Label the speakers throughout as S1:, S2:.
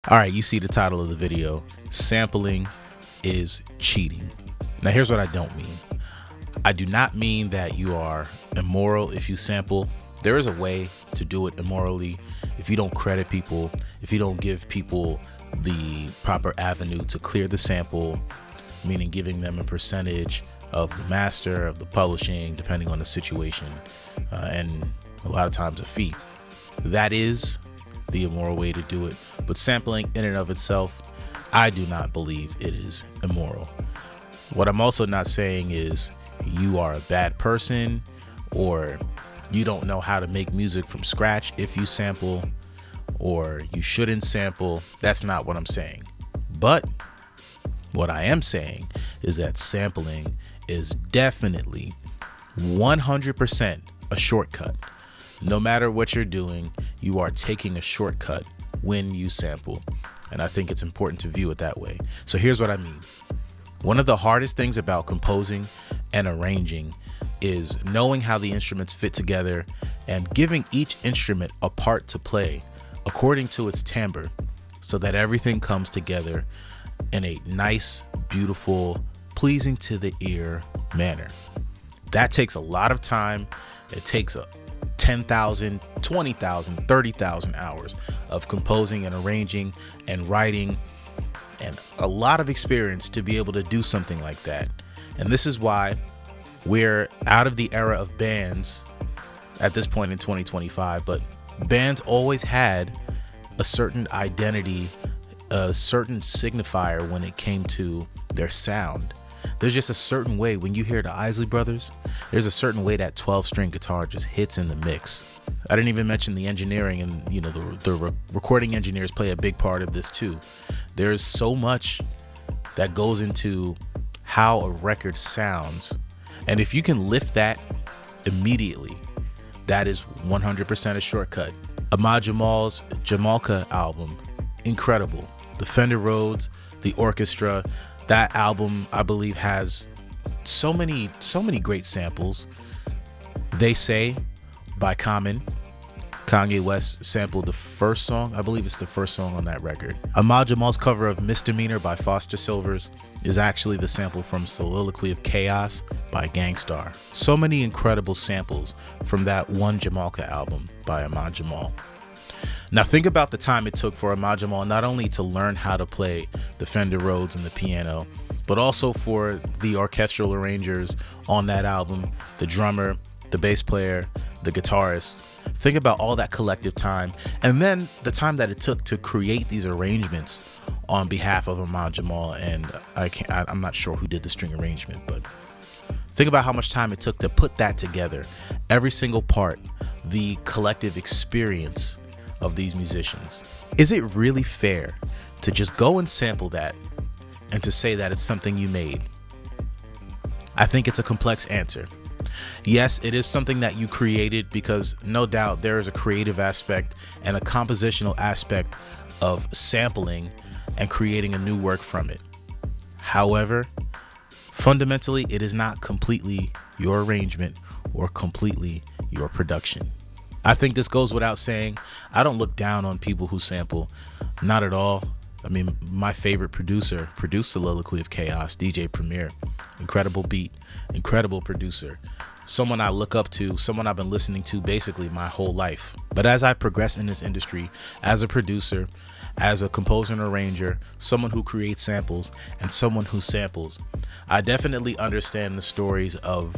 S1: All right, you see the title of the video, sampling is cheating. Now here's what I don't mean. I do not mean that you are immoral if you sample. There is a way to do it immorally. If you don't credit people, if you don't give people the proper avenue to clear the sample, meaning giving them a percentage of the master, of the publishing, depending on the situation, and a lot of times a fee. That is the immoral way to do it. But sampling in and of itself, I do not believe it is immoral. What I'm also not saying is you are a bad person or you don't know how to make music from scratch if you sample, or you shouldn't sample. That's not what I'm saying. But what I am saying is that sampling is definitely 100% a shortcut. No matter what you're doing, you are taking a shortcut when you sample. And I think it's important to view it that way. So here's what I mean. One of the hardest things about composing and arranging is knowing how the instruments fit together and giving each instrument a part to play according to its timbre so that everything comes together in a nice, beautiful, pleasing to the ear manner. That takes a lot of time. It takes 10,000, 20,000, 30,000 hours of composing and arranging and writing and a lot of experience to be able to do something like that. And this is why we're out of the era of bands at this point in 2025, but bands always had a certain identity, a certain signifier when it came to their sound. There's just a certain way when you hear the Isley Brothers, there's a certain way that 12-string guitar just hits in the mix. I didn't even mention the engineering, and the recording engineers play a big part of this too. There's so much that goes into how a record sounds, and if you can lift that immediately, that is 100% a shortcut. Ahmad Jamal's Jamalka album, incredible. The Fender Rhodes, the orchestra, that album I believe has so many great samples. They Say by Common. Kanye West sampled the first song. I believe it's the first song on that record. Ahmad Jamal's cover of Misdemeanor by Foster Sylvers is actually the sample from Soliloquy of Chaos by Gang Starr. So many incredible samples from that one Jamalka album by Ahmad Jamal. Now think about the time it took for Ahmad Jamal not only to learn how to play the Fender Rhodes and the piano, but also for the orchestral arrangers on that album, the drummer, the bass player, the guitarist. Think about all that collective time, and then the time that it took to create these arrangements on behalf of Ahmad Jamal. And I'm not sure who did the string arrangement, but think about how much time it took to put that together. Every single part, the collective experience of these musicians. Is it really fair to just go and sample that and to say that it's something you made? I think it's a complex answer. Yes, it is something that you created, because no doubt there is a creative aspect and a compositional aspect of sampling and creating a new work from it. However, fundamentally, it is not completely your arrangement or completely your production. I think this goes without saying. I don't look down on people who sample, not at all. I mean, my favorite producer produced Soliloquy of Chaos, DJ Premier. Incredible beat, incredible producer. Someone I look up to, someone I've been listening to basically my whole life. But as I progress in this industry, as a producer, as a composer and arranger, someone who creates samples, and someone who samples, I definitely understand the stories of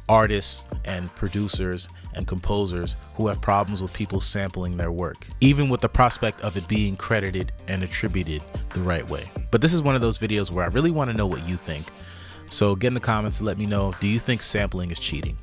S1: artists and producers and composers who have problems with people sampling their work, even with the prospect of it being credited and attributed the right way. But this is one of those videos where I really want to know what you think. So get in the comments and let me know, do you think sampling is cheating?